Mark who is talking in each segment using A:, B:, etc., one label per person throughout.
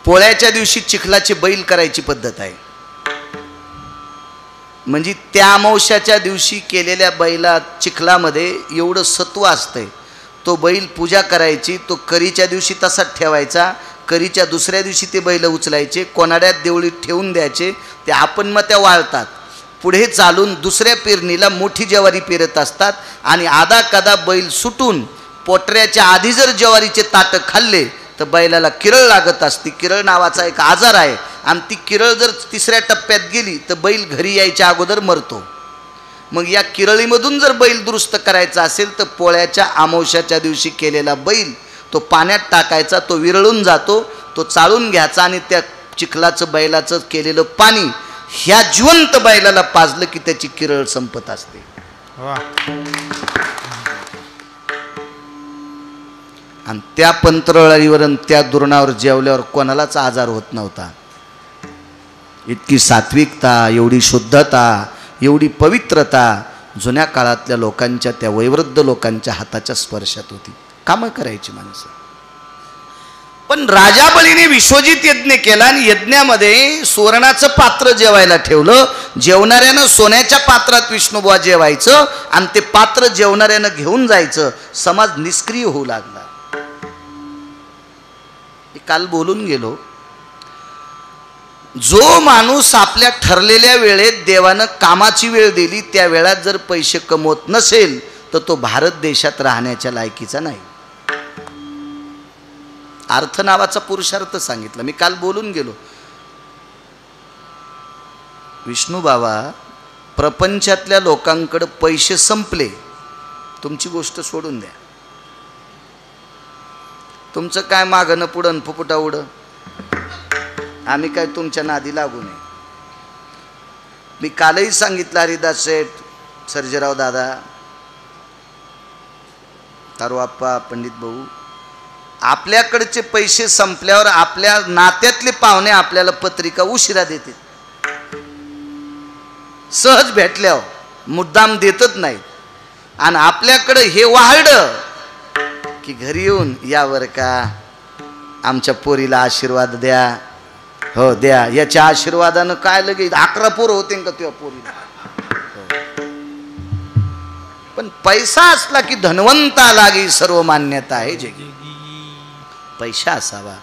A: पोळ्याच्या दिवशी चिखलाचे बैल करायची पद्धत आहे. म्हणजे त्या अमावस्याच्या दिवशी केलेल्या बैला चिखलामध्ये एवढं सत्व असतंय. तो बैल पूजा करायची, तो करीच्या दिवशी तसाच ठेवायचा. करीच्या दुसऱ्या दिवशी ते बैल उचलायचे, कोणाड्यात देवळीत ठेवून द्यायचे. ते आपण मग त्या वाळतात. पुढे चालून दुसऱ्या पेरणीला मोठी ज्वारी पेरत असतात आणि आधा कदा बैल सुटून पोटऱ्याच्या आधी जर ज्वारीचे ताटं खाल्ले तर बैलाला किरळ लागत असते. किरळ नावाचा एक आजार आहे आणि ती किरळ जर तिसऱ्या टप्प्यात गेली तर बैल घरी यायच्या अगोदर मरतो. मग या किरळीमधून जर बैल दुरुस्त करायचा असेल तर पोळ्याच्या अमावस्याच्या दिवशी केलेला बैल तो पाण्यात टाकायचा, तो विरळून जातो, तो चाळून घ्यायचा आणि त्या चिखलाचं बैलाचं केलेलं पाणी ह्या जिवंत बैलाला पाजलं की त्याची किरळ संपत असते. आणि त्या पंतरळीवर त्या दुर्णावर जेवल्यावर कोणालाच आजार होत नव्हता. इतकी सात्विकता, एवढी शुद्धता, एवढी पवित्रता जुन्या काळातल्या लोकांच्या, त्या वयोवृद्ध लोकांच्या हाताच्या स्पर्शात होती. कामं करायची माणसं. पण राजा बळीने विश्वजित यज्ञ केला आणि यज्ञामध्ये सुवर्णाचं पात्र जेवायला ठेवलं. जेवणाऱ्यानं सोन्याच्या पात्रात विष्णुबुवा जेवायचं आणि ते पात्र जेवणाऱ्यानं घेऊन जायचं. समाज निष्क्रिय होऊ लागला. काल बोलून गेलो, जो माणूस आपल्या ठरलेल्या वेळेत देवानं कामाची वेळ दिली त्या वेळात जर पैसे कमवत नसेल तर तो भारत देशात राहण्याच्या लायकीचा नाही. अर्थ नावाचा पुरुषार्थ सांगितला. मी काल बोलून गेलो, विष्णू बाबा प्रपंचातल्या लोकांकडे पैसे संपले, तुमची गोष्ट सोडून द्या. तुमचं काय मागणं पुढं फुफुटा उड, आम्ही काय तुमच्या नादी लागू नये. मी कालही सांगितलं, हरिदास शेठ, सर्जेराव दादा, तारुआप्पा, पंडित भाऊ, आपल्याकडचे पैसे संपल्यावर आपल्या नात्यातले पाहुणे आपल्याला पत्रिका उशिरा देते. सहज भेटल्यावर मुद्दाम देतच नाही. आणि आपल्याकडे हे वाढलं की घरी येऊन यावर का आमच्या पोरीला आशीर्वाद द्या, हो द्या, याच्या आशीर्वादानं काय लगेच 11 पोरं होते का तुझ्या पोरीला. पण पैसा असला की धनवंता लागी सर्व मान्यता आहे जगी. पैसा असावा,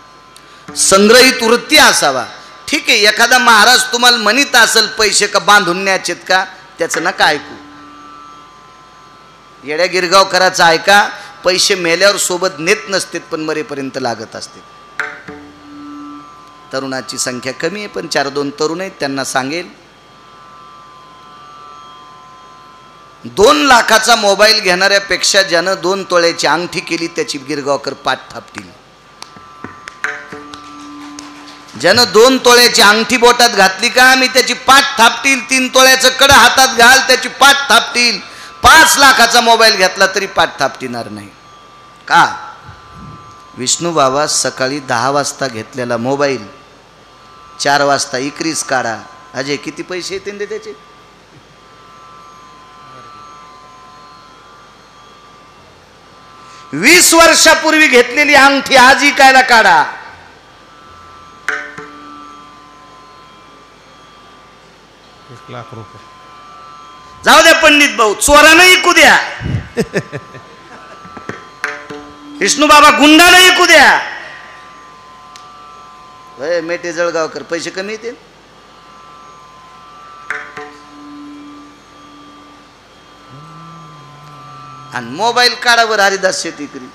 A: संग्रहित वृत्ती असावा. ठीक आहे, एखादा महाराज तुम्हाला म्हणत असेल पैसे का बांधून न्यायचेत का, त्याचं नका ऐकू. येड्या गिरगावकराचं ऐका, पैसे मेल्यावर सोबत नेत नसतेत पण मरेपर्यंत लागत असते. तरुणाची संख्या कमी आहे पण 4-2 तरुण आहेत, त्यांना सांगेल 2 लाखाचा मोबाईल घेणाऱ्यापेक्षा ज्यानं 2 तोळ्याची अंगठी केली त्याची गिरगावकर पाठ थापतील. ज्यानं 2 तोळ्याची अंगठी बोटात घातली का मी त्याची पाठ थापतील. 3 तोळ्याचं कड हातात घाल त्याची पाठ थापतील. 5 लाखाचा मोबाईल घेतला तरी पाठ थापटिणार नाही. का? विष्णू बाबा सकाळी 10 वाजता घेतलेला मोबाईल 4 वाजता इक्रीस काढा. अजय किती पैसे येतील ते त्याचे? वीस वर्षापूर्वी घेतलेली अंगठी आज इकायला काढा.
B: लाख रुपये.
A: जाऊ द्या पंडित भाऊ, चोरानं ऐकू द्या, विष्णू बाबा गुंडानं ऐकू द्या. मेटे जळगावकर पैसे कमी येतील. आणि मोबाईल काढावर हरिदास शेट्टी करी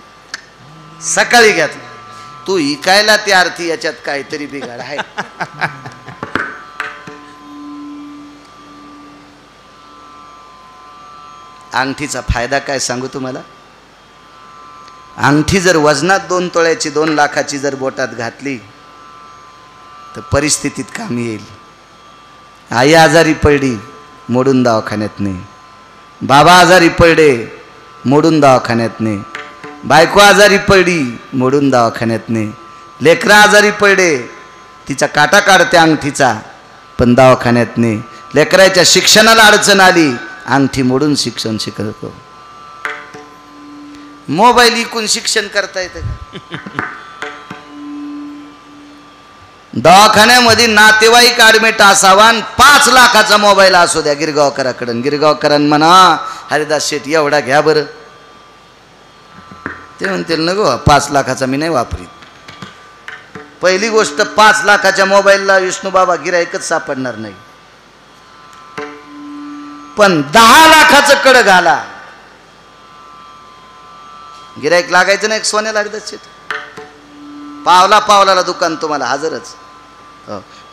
A: सकाळी घातलं. तू इकायला त्या अर्थी याच्यात काहीतरी बिघाड आहे. अंगठीचा फायदा काय सांगू तुम्हाला. अंगठी जर वजनात 2 तोळ्याची 2 लाखाची जर बोटात घातली तर परिस्थितीत कामी येईल. आई आजारी पडली मोडून दवाखान्यात नाही, बाबा आजारी पडले मोडून दवाखान्यात नाही, बायको आजारी पडली मोडून दवाखान्यात नाही, लेकरं आजारी पडले तिचा काटा काढते अंगठीचा पण दवाखान्यात नाही, लेकराच्या शिक्षणाला अडचण आली अंगठी मोडून शिक्षण शिकवतो. मोबाईल इकून शिक्षण करता येतं का? दवाखान्यामध्ये नातेवाईक ॲडमिट असावा आणि 5 लाखाचा मोबाईल असू द्या गिरगावकराकडून, गिरगावकरांना म्हणा हरिदास शेठ एवढा घ्या बरं. ते म्हणतील न गो 5 लाखाचा मी नाही वापरीत. पहिली गोष्ट 5 लाखाच्या मोबाईलला विष्णूबाबा गिराईकच सापडणार नाही. पण 10 लाखाचं कड घाला, गिराईक लागायचं नाही. सोन्या लागत शेठ पावला पावलाला दुकान तुम्हाला हजरच.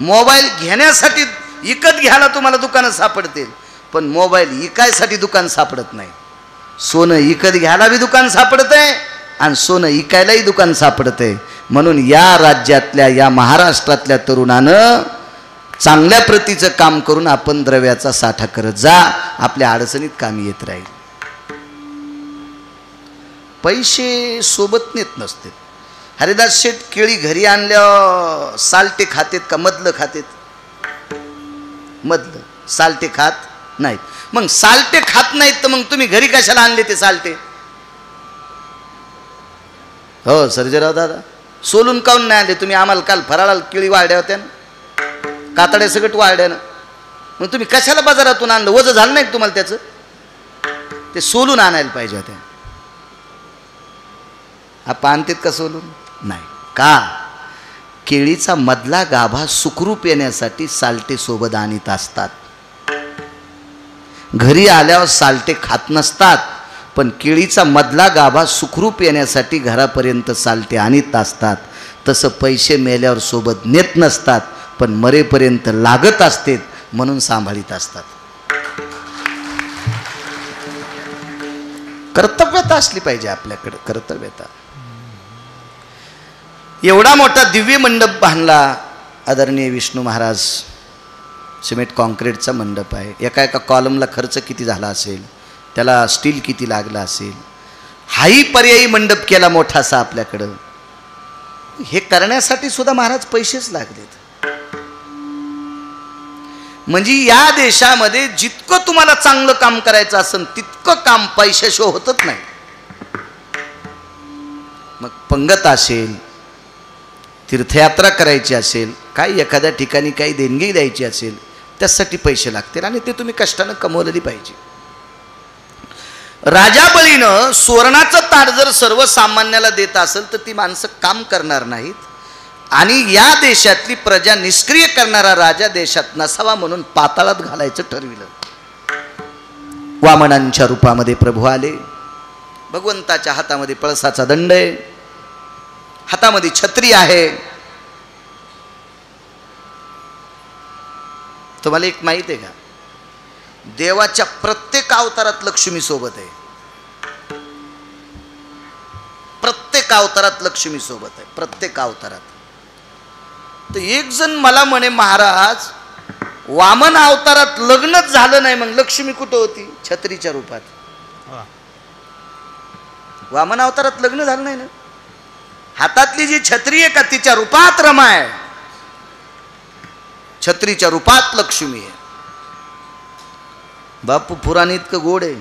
A: मोबाईल घेण्यासाठी विकत घ्यायला तुम्हाला दुकानं सापडतील, पण मोबाईल इकायसाठी दुकान सापडत नाही. सोनं विकत घ्यायला बी दुकान सापडत आहे आणि सोनं इकायलाही दुकान सापडत आहे. म्हणून या राज्यातल्या या महाराष्ट्रातल्या तरुणानं चांगल्या प्रतीचं काम करून आपण द्रव्याचा साठा करत जा, आपल्या अडचणीत कामी येत राहील. पैसे सोबत नेत नसते. हरिदास शेठ केळी घरी आणल्या सालटे खातेत का मधलं खातेत? मधलं. सालटे खात नाहीत. मग सालटे खात नाहीत तर मग तुम्ही घरी कशाला आणले ते सालटे? हो सर्जेराव दादा, सोलून काऊन नाही आणले तुम्ही? आम्हाला काल फराळाला केळी वाढल्या होत्या ना, कातड्या सगट वाढल्या ना, मग तुम्ही कशाला बाजारातून आणलं? वजन झालं नाही तुम्हाला त्याचं? ते सोलून आणायला पाहिजे होत्या. आपण आणतेत का सोलून? नाही. का? केळीचा मधला गाभा सुखरूप येण्यासाठी सालटे सोबत आणीत असतात. घरी आल्यावर सालटे खात नसतात, पण केळीचा मधला गाभा सुखरूप येण्यासाठी घरापर्यंत सालटे आणीत असतात. तसं पैसे मेल्यावर सोबत नेत नसतात, पण मरेपर्यंत लागत असतात म्हणून सांभाळीत असतात. कर्तव्यता असली पाहिजे आपल्याकडे, कर्तव्यता. एवढा मोठा दिव्य मंडप बांधला आदरणीय विष्णू महाराज. सिमेंट कॉन्क्रीटचा मंडप आहे. एका एका कॉलमला खर्च किती झाला असेल, त्याला स्टील किती लागला असेल. हाही पर्यायी मंडप केला मोठासा आपल्याकडं. हे करण्यासाठी सुद्धा महाराज पैसेच लागलेत. म्हणजे या देशामध्ये जितकं तुम्हाला चांगलं काम करायचं असेल तितकं काम पैशाशिवाय होतच नाही. मग पंगत असेल, तीर्थयात्रा करायची असेल, काही एखाद्या ठिकाणी काही देणगी द्यायची असेल, त्यासाठी पैसे लागतील आणि ते तुम्ही कष्टानं कमवलेली पाहिजे. राजाबळीनं सुवर्णाचं ताट जर सर्वसामान्याला देत असेल तर ती माणसं काम करणार नाहीत. आणि या देशातली प्रजा निष्क्रिय करणारा राजा देशात नसावा म्हणून पाताळात घालायचं ठरविलं. वामनांच्या रूपामध्ये प्रभू आले. भगवंताच्या हातामध्ये पळसाचा दंड आहे, हातामध्ये छत्री आहे. तुम्हाला एक माहित आहे का, देवाच्या प्रत्येक अवतारात लक्ष्मी सोबत आहे. प्रत्येक अवतारात लक्ष्मी सोबत आहे, प्रत्येक अवतारात. तर एक जण मला म्हणे, महाराज वामन अवतारात लग्नच झालं नाही, मग लक्ष्मी कुठं होती? छत्रीच्या रूपात. वामन अवतारात लग्न झालं नाही ना, हातातली जी छत्री आहे का तिच्या रूपात रमा आहे, छत्रीच्या रूपात लक्ष्मी आहे. बापू पुराण इतकं गोड आहे.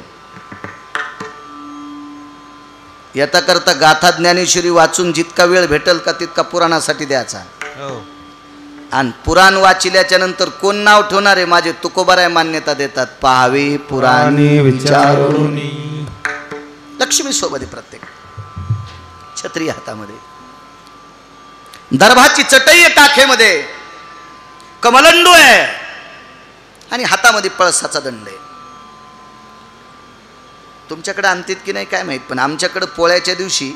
A: याता करता गाथा ज्ञानेश्वरी वाचून जितका वेळ भेटेल का तितका पुराणासाठी द्यायचा. आणि पुराण वाचिल्याच्या नंतर कोण नाव ठेवणार आहे? माझे तुकोबाराय मान्यता देतात, पाहावे पुराणे विचारून. लक्ष्मी सोबत आहे प्रत्येक. छत्री हातामध्ये, दर्भाची चटई आहे काखेमध्ये, कमलंडू आहे आणि हातामध्ये पळसाचा दंड आहे. तुमच्याकडे आणतात की नाही काय माहित, पण आमच्याकडे पोळ्याच्या दिवशी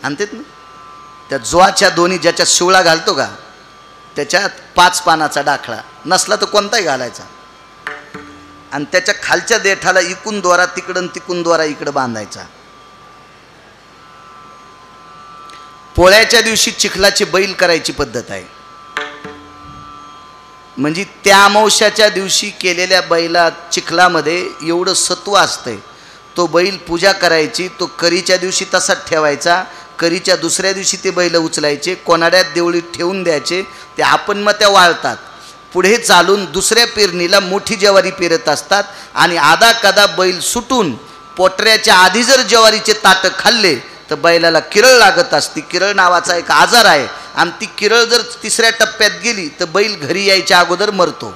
A: आणतात ना. त्या जोआच्या दोन्ही ज्याच्यात शिवळा घालतो का त्याच्यात 5 पानाचा डाखळा, नसला तर कोणताही घालायचा, आणि त्याच्या खालच्या देठाला इकून द्वारा तिकडं तिकून द्वारा इकडं बांधायचा. पोळ्याच्या दिवशी चिखलाची बैल करायची पद्धत आहे. म्हणजे त्या अमावस्याच्या दिवशी केलेल्या बैला चिखलामध्ये एवढं सत्व असतंय. तो बैल पूजा करायची, तो करीच्या दिवशी तसाच ठेवायचा. करीच्या दुसऱ्या दिवशी ते बैल उचलायचे, कोणाड्यात देवळीत ठेवून द्यायचे. ते आपण मग त्या वाळतात. पुढे चालून दुसऱ्या पेरणीला मोठी ज्वारी पेरत असतात आणि आधा कदा बैल सुटून पोटऱ्याच्या आधी जर ज्वारीचे ताटं खाल्ले तर बैलाला किरळ लागत असते. किरळ नावाचा एक आजार आहे. आणि ती किरळ जर तिसऱ्या टप्प्यात गेली तर बैल घरी यायच्या अगोदर मरतो.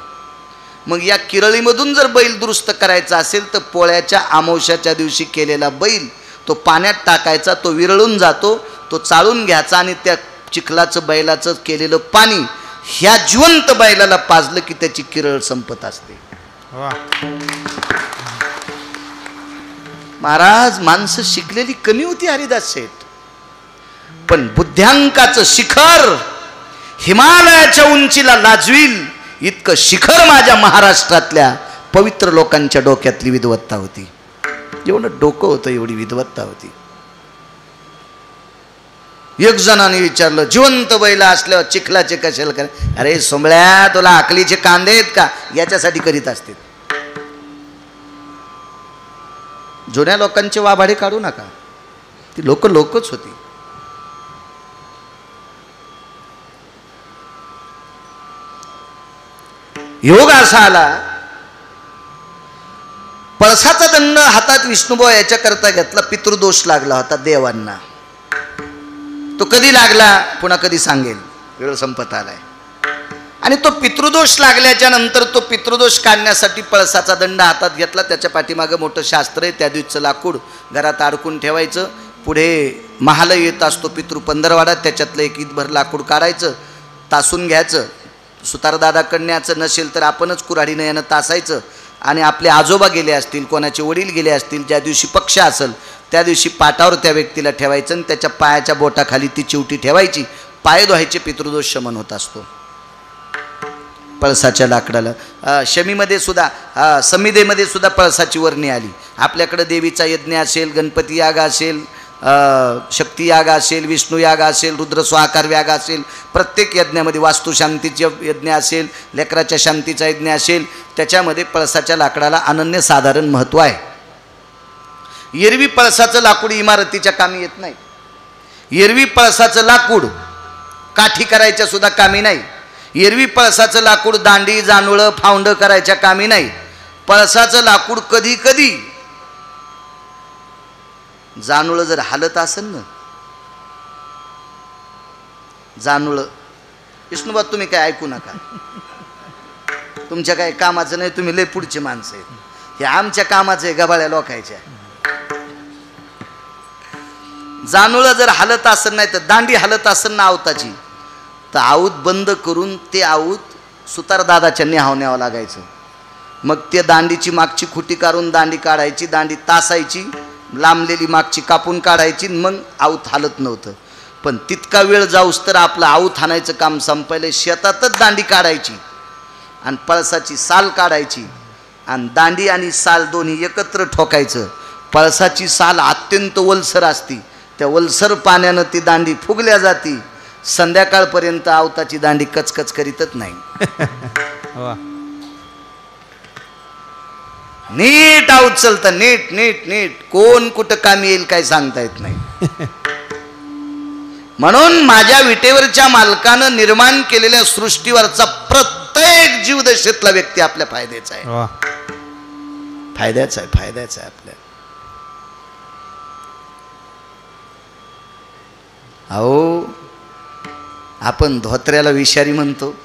A: मग या किरळीमधून जर बैल दुरुस्त करायचा असेल तर पोळ्याच्या अमावस्याच्या दिवशी केलेला बैल तो पाण्यात टाकायचा, तो विरळून जातो, तो चाळून घ्यायचा आणि त्या चिखलाचं बैलाचं केलेलं पाणी ह्या जिवंत बैलाला पाजलं की त्याची किरळ संपत असते. महाराज, माणसं शिकलेली कमी होती हरिदास शेठ, पण बुद्ध्यांकाचं शिखर हिमालयाच्या उंचीला लाजवील इतकं शिखर माझ्या महाराष्ट्रातल्या पवित्र लोकांच्या डोक्यातली विद्वत्ता होती. एवढं डोकं होतं, एवढी विद्वत्ता होती. एक जणाने विचारलं, जिवंत बैला असल्यावर चिखलाचे कशाला कर? अरे सोमळ्या, तुला अकलीचे कांदे आहेत का? याच्यासाठी करीत असते. जुन्या लोकांचे वाभाडे काढू नका, ती लोकच होती. योग असा आला, पळसाचा दंड हातात विष्णुबुवा याच्याकरता घेतला, पितृदोष लागला होता देवांना. तो कधी लागला पुन्हा कधी सांगेल, वेळ संपत आलाय. आणि तो पितृदोष लागल्याच्या नंतर तो पितृदोष काढण्यासाठी पळसाचा दंड हातात घेतला. त्याच्या पाठीमागं मोठं शास्त्र आहे. त्या दिवशीचं लाकूड घरात अडकून ठेवायचं. पुढे महालय येत असतो पितृ पंधरवाडा, त्याच्यातलं एक ईदभर लाकूड काढायचं, तासून घ्यायचं, सुतारदादाकडे न्यायचं, नसेल तर आपणच कुऱ्हाडीनं यानं तासायचं. आणि आपले आजोबा गेले असतील, कोणाचे वडील गेले असतील, ज्या दिवशी पक्ष असेल त्या दिवशी पाटावर त्या व्यक्तीला ठेवायचं आणि त्याच्या पायाच्या बोटाखाली ती चिवटी ठेवायची. पाय धुवायचे, पितृदोष शमन होत असतो पळसाच्या लाकडाला. शमीमध्ये सुद्धा, समिदेमध्ये सुद्धा पळसाची वर्णी आली. आपल्याकडे देवीचा यज्ञ असेल, गणपती याग असेल, शक्ती याग असेल, विष्णू याग असेल, रुद्र स्वाकार याग असेल, प्रत्येक यज्ञामध्ये वास्तुशांतीचे यज्ञ असेल, लेकराच्या शांतीचा यज्ञ असेल, त्याच्यामध्ये पळसाच्या लाकडाला अनन्यसाधारण महत्त्व आहे. एरवी पळसाचं लाकूड इमारतीच्या कामी येत नाही. एरवी पळसाचं लाकूड काठी करायच्या सुद्धा कामी नाही. एरवी पळसाचं लाकूड दांडी, जानूळं, फावंड करायच्या कामी नाही. पळसाचं लाकूड कधी कधी जानूळं जर हालत असेल ना, जानूळं, विष्णुबा तुम्ही काय ऐकू नका, तुमच्या काय कामाचं नाही, तुम्ही लय पुढचे माणसं आहेत. हे आमच्या कामाचं आहे, गबाळ्या लोकायच्या. जानूळं जर हालत असेल नाही तर दांडी हालत असेल ना आवताची, तर आऊत बंद करून ते आऊत सुतारदादाच्या न्यावं लागायचं. मग ते दांडीची मागची खुटी काढून दांडी काढायची, दांडी तासायची, लांबलेली मागची कापून काढायची, मग आऊत हालत नव्हतं. पण तितका वेळ जाऊस तर आपलं आऊत हाणायचं काम संपायलं. शेतातच दांडी काढायची आणि पळसाची साल काढायची आणि दांडी आणि साल दोन्ही एकत्र ठोकायचं. पळसाची साल अत्यंत वलसर असती, त्या वलसर पाण्यानं ती दांडी फुगल्या जाती. संध्याकाळपर्यंत आवताची दांडी कचकच करीतच नाही. नीट आऊत चलतं, नीट नीट नीट, कोण कुठं कामी येईल काय सांगता येत नाही. म्हणून माझ्या विटेवरच्या मालकानं निर्माण केलेल्या सृष्टीवरचा प्रत्येक जीवदशेतला व्यक्ती आपल्या फायद्याचा आहे. फायद्याचा आहे, फायद्याचा आहे आपल्या. अहो, आपण धोत्र्याला विषारी म्हणतो.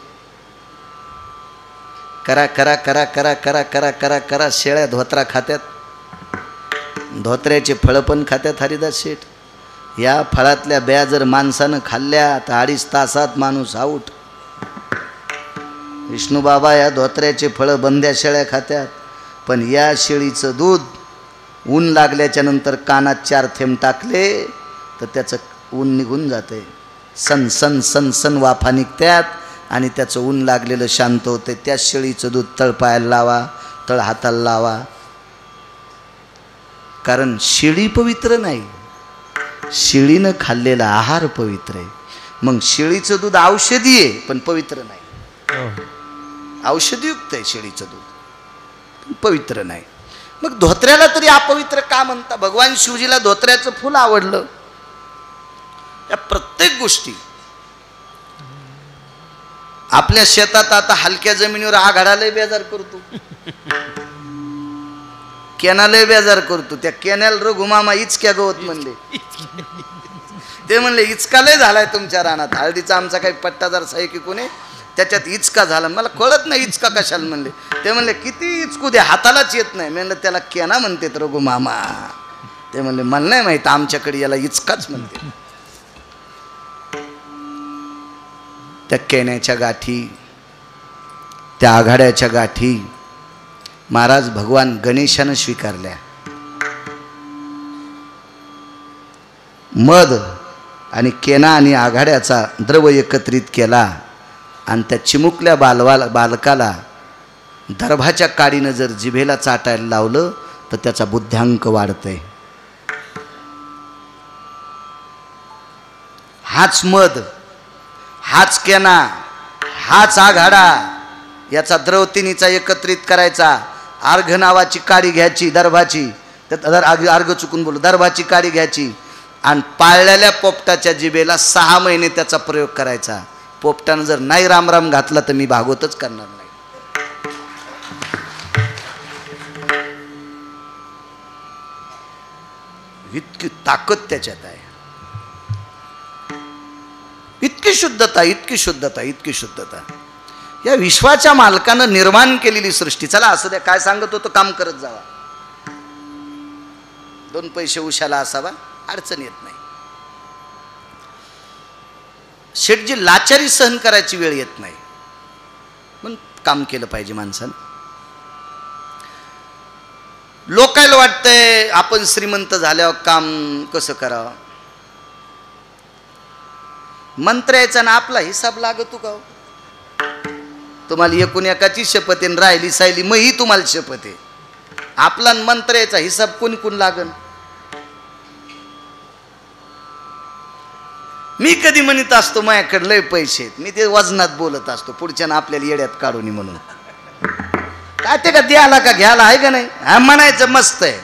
A: करा करा करा करा करा करा करा करा, शेळ्या धोत्रा खात्यात, धोत्र्याचे फळं पण खात्यात हरिदास शेठ. या फळातल्या ब्या जर माणसानं खाल्ल्या तर 2.5 तासात माणूस आऊट. विष्णूबाबा या धोत्र्याचे फळं बंद्या शेळ्या खात्यात, पण या शेळीचं दूध ऊन लागल्याच्या नंतर कानात 4 थेंब टाकले तर त्याचं ऊन निघून जाते. सन सन सन सन वाफा निघत्यात आणि त्याचं ऊन लागलेलं शांत होते. त्या शेळीचं दूध तळपायाला लावा, तळ हाताला लावा, कारण शेळी पवित्र नाही, शेळीनं खाल्लेला आहार पवित्र आहे. मग शेळीचं दूध औषधी आहे पण पवित्र नाही. औषधीयुक्त आहे शेळीचं दूध पण पवित्र नाही. मग धोत्र्याला तरी अपवित्र का म्हणता? भगवान शिवजीला धोत्र्याचं फुल आवडलं. या प्रत्येक गोष्टी आपल्या शेतात आता हलक्या जमिनीवर आघाडाला बेजार करतो, कॅनाला बेजार करतो. त्या कॅनल रघुमामा इचक्या गवत म्हणले, ते म्हणले इचका लय झालाय तुमच्या रानात, हळदीचा आमचा काही पट्टादार साहे की कोणी त्याच्यात इचका झाला. मला कळत नाही इचका कशाला म्हणले. ते म्हणले किती इचकू दे हातालाच येत नाही. म्हणलं त्याला केना म्हणते रघु मामा. ते म्हणले मला नाही माहित, आमच्याकडे याला इचकाच म्हणते. त्या केण्याच्या गाठी, त्या आघाड्याच्या गाठी महाराज भगवान गणेशानं स्वीकारल्या. मध आणि केना आणि आघाड्याचा द्रव एकत्रित केला आणि त्या चिमुकल्या बालकाला दर्भाच्या काडीनं जर जिभेला चाटायला लावलं तर त्याचा बुद्ध्यांक वाढतंय. हाच मध, हाच केना, हाच आघाडा, याचा द्रव तिन्हीचा एकत्रित करायचा. अर्घ नावाची काडी घ्यायची दर्भाची, अर्घ चुकून बोलू, दर्भाची काडी घ्यायची आणि पाळलेल्या पोपटाच्या जिभेला 6 महिने त्याचा प्रयोग करायचा. पोपटानं जर नाही रामराम घातला तर मी भागवतच करणार नाही. इतकी ताकद त्याच्यात आहे, इतकी शुद्धता, इतकी शुद्धता, इतकी शुद्धता. या विश्वाच्या मालकानं निर्माण केलेली सृष्टी. चला असू द्या, काय सांगत होतो, काम करत जावा, 2 पैसे उशाला असावा, अडचण येत नाही. शेठजी लाचारी सहन करायची वेळ येत नाही, पण काम केलं पाहिजे माणसानं. लोकायला वाटतंय आपण श्रीमंत झाल्यावर काम कसं करावं. मंत्र यायचा ना आपला हिसाब लागतो का? तुम्हाला एकूण एकाची शपथ आहे, राहिली सायली मग ही तुम्हाला शपथ आहे. आपला मंत्र यायचा हिसाब कोणी कोण लागन. मी कधी म्हणत असतो माझ्याकडे लय पैसे आहेत, मी ते वजनात बोलत असतो, पुढच्यानं आपल्याला येड्यात काढून म्हणून. काय ते का द्याला का घ्यायला आहे का नाही, हा म्हणायचं मस्त आहे.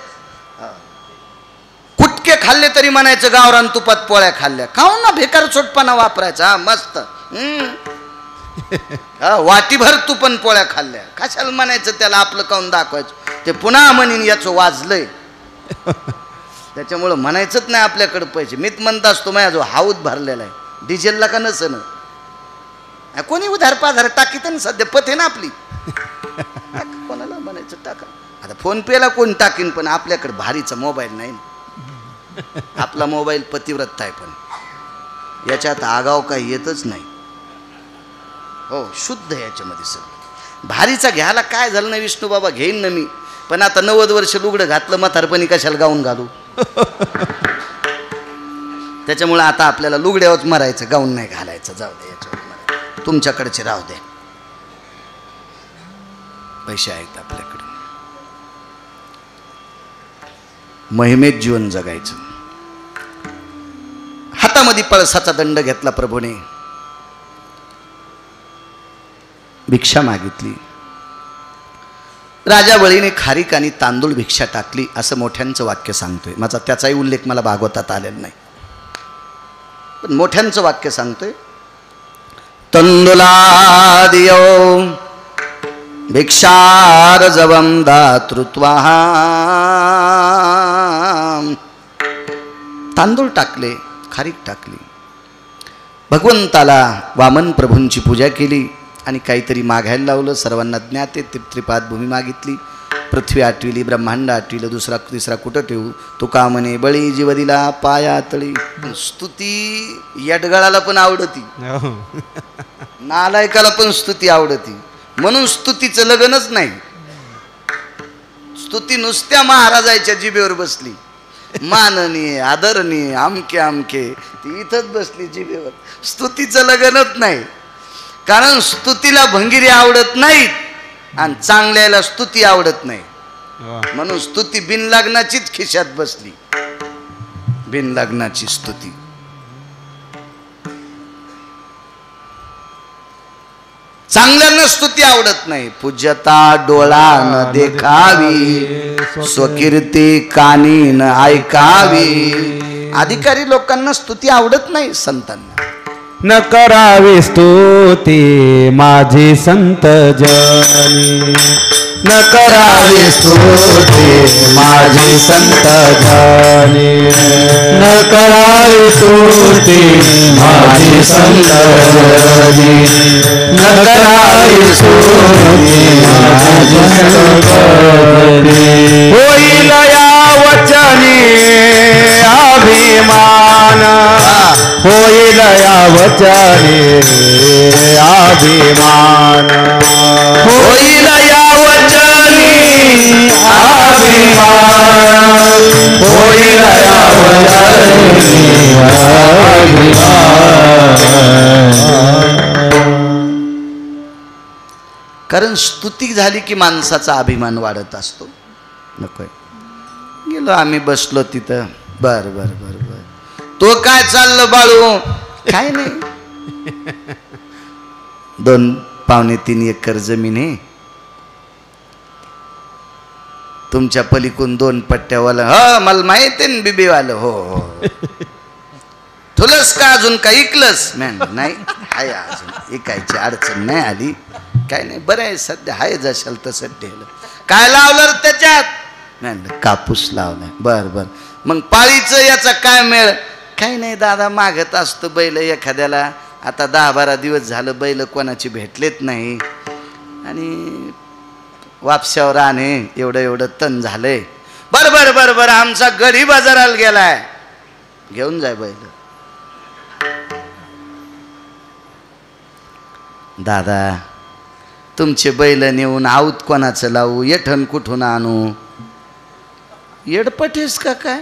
A: कुटके खाल्ले तरी म्हणायचं गावरान तुपात पोळ्या खाल्ल्या, खाऊ ना, भेकार छोटपणा वापरायचा. हा मस्त, वाटीभर तुपन पोळ्या खाल्ल्या, कशाला म्हणायचं त्याला आपलं काऊन दाखवायचं. ते पुन्हा म्हणीन याचं वाजलंय, त्याच्यामुळं म्हणायचंच नाही आपल्याकडे पैसे. मीच म्हणत असतो माझ्या जो हाऊद भरलेला आहे, डिझेलला का नसन, कोणी उधार पाधार टाकीत ना, सध्या पथ आहे ना आपली, कोणाला म्हणायचं टाका. आता फोन पेला कोण टाकीन, पण आपल्याकडे भारीचा मोबाईल नाही ना. आपला मोबाईल पतिव्रत आहे, पण याच्यात आगाव काही येतच नाही. हो, शुद्ध याच्यामध्ये सगळं. भारीचा घ्यायला काय झालं ना, विष्णू बाबा घेईन ना मी, पण आता 90 वर्ष लुगडं घातलं, म्हातारपणी कशाला गाऊन घालू. त्याच्यामुळे आता आपल्याला लुगड्यावरच मरायचं, गाऊन नाही घालायचं. जाऊ दे, याच्यावर तुमच्याकडचे राहू दे, पैसे आहेत आपल्याकडे. महिमेत जीवन जगायचं. हातामध्ये पळसाचा दंड घेतला प्रभूने, भिक्षा मागितली. राजा बळीने खारीक आणि तांदूळ भिक्षा टाकली असं मोठ्यांचं वाक्य सांगतोय. माझा त्याचाही उल्लेख मला भागवतात आलेला नाही, पण मोठ्यांचं वाक्य सांगतोय. तंदुला दियो भिक्षारजवं दातृत्वा. तांदूळ टाकले, खारीक टाकली, भगवंताला वामन प्रभूंची पूजा केली आणि काहीतरी मागायला लावलं. सर्वांना ज्ञात आहे, त्रिपाद भूमी मागितली, पृथ्वी आठविली, ब्रह्मांड आठविलं, दुसरा तिसरा कुठं ठेवू. तुका म्हणे बळी जीव दिला पाया तळी. स्तुती यडगळाला पण आवडती, नालायकाला पण स्तुती आवडती, म्हणून स्तुतीचं लग्नच नाही. स्तुती नुसत्या महाराजाच्या जिभेवर बसली, माननीय आदरणीय आमके आमके, ती इथंच बसली जिभेवर. स्तुतीचं लग्नच नाही, कारण स्तुतीला भंगिरी आवडत नाहीत आणि चांगल्याला स्तुती आवडत नाही, म्हणून स्तुती बिनलग्नाचीच खिशात बसली. बिनलग्नाची स्तुती. चांगल्यानं स्तुती आवडत नाही. पूज्यता डोळा न देखावी, स्वकीर्ती कानी न ऐकावी. अधिकारी लोकांना स्तुती आवडत नाही, संतांना.
C: न करावी स्तुती माझी संत जनी, न करावी स्तुती माझी संत जनी न करावी स्तुती माझी संत जनी न करावी स्तुती माझी संत जनी होईल या वचनी अभिमान होईल या वचनी अभिमान
A: होईल या वचनी
C: अभिमान होईल या वचनी
A: कारण स्तुती झाली की माणसाचा अभिमान वाढत असतो. नकोय. गेलो आम्ही बसलो तिथं. बर बर बर बर तो काय चाललं बाळू? काय नाही. 2 पावणे 3 एकर जमीन आहे. तुमच्या पलीकडून 2 पट्ट्यावाला. हो मला माहिती आहे ना बिबीवालं. हो हो तुलाच का अजून काय ऐकलंस? नाही आहे अजून ऐकायची अडचण नाही आली. काय नाही बरं आहे सध्या आहे जशाल तसं ठेवलं. काय लावलं त्याच्यात? नाही कापूस लावलाय. बर बर मग पाळीचं याचा काय मेळ? काही नाही दादा मागत असतो बैल एखाद्याला. आता 10-12 दिवस झालं बैल कोणाची भेटलेत नाही आणि वापशावर आणे एवढं तण झालंय. बर बर बर बर आमचा गडी बाजाराला गेलाय. घेऊन जाय बैल. दादा तुमचे बैल नेऊन आऊत कोणाचं लावू? येठण कुठून आणू? येडपटेस का काय?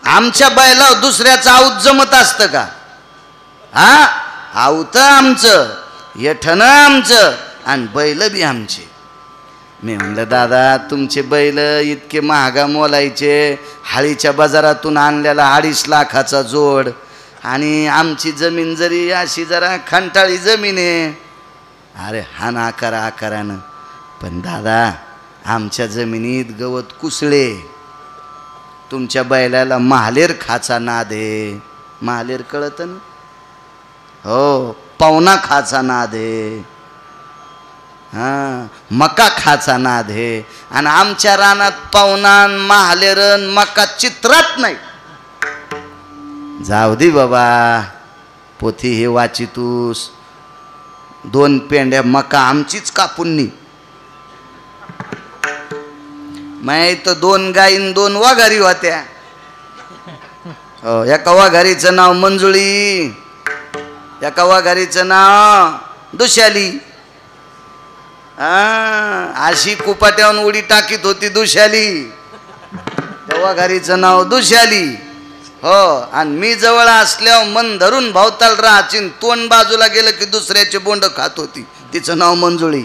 A: आमच्या बैला दुसऱ्याचं आऊत जमत असतं का? हा आऊत आमचं, येठण आमचं आणि बैल बी आमचे. मी म्हणलं दादा तुमचे बैल इतके महागा मोलायचे, हाळीच्या बाजारातून आणलेला 2.5 लाखाचा जोड आणि आमची जमीन जरी अशी जरा खंटाळी जमीन आहे. अरे हा ना आकारानं. पण दादा आमच्या जमिनीत गवत कुसळे. तुमच्या बैलाला महालेर खाचा नाद आहे. महालेर कळतं ना? हो पवना खाचा नाद आहे. हां मका खाचा नाद आहे. आणि आमच्या रानात पवनान महालेरन मका चित्रात नाही. जाऊ दे बाबा पोथी हे वाचितूस. 2 पेंड्या मका आमचीच कापून माहीत. 2 गाईन 2 वाघारी होत्या. हो एका वाघारीचं नाव मंजुळी, एका वाघारीचं नाव दुशाली. अशी कुपाट्यावरून उडी टाकीत होती दुशाली. त्या वाघारीचं नाव दुशाली. हो आणि मी जवळ असल्यावर मन धरून भावताल राहायची. तोंड बाजूला गेलं की दुसऱ्याचे बोंड खात होती. तिचं नाव मंजुळी.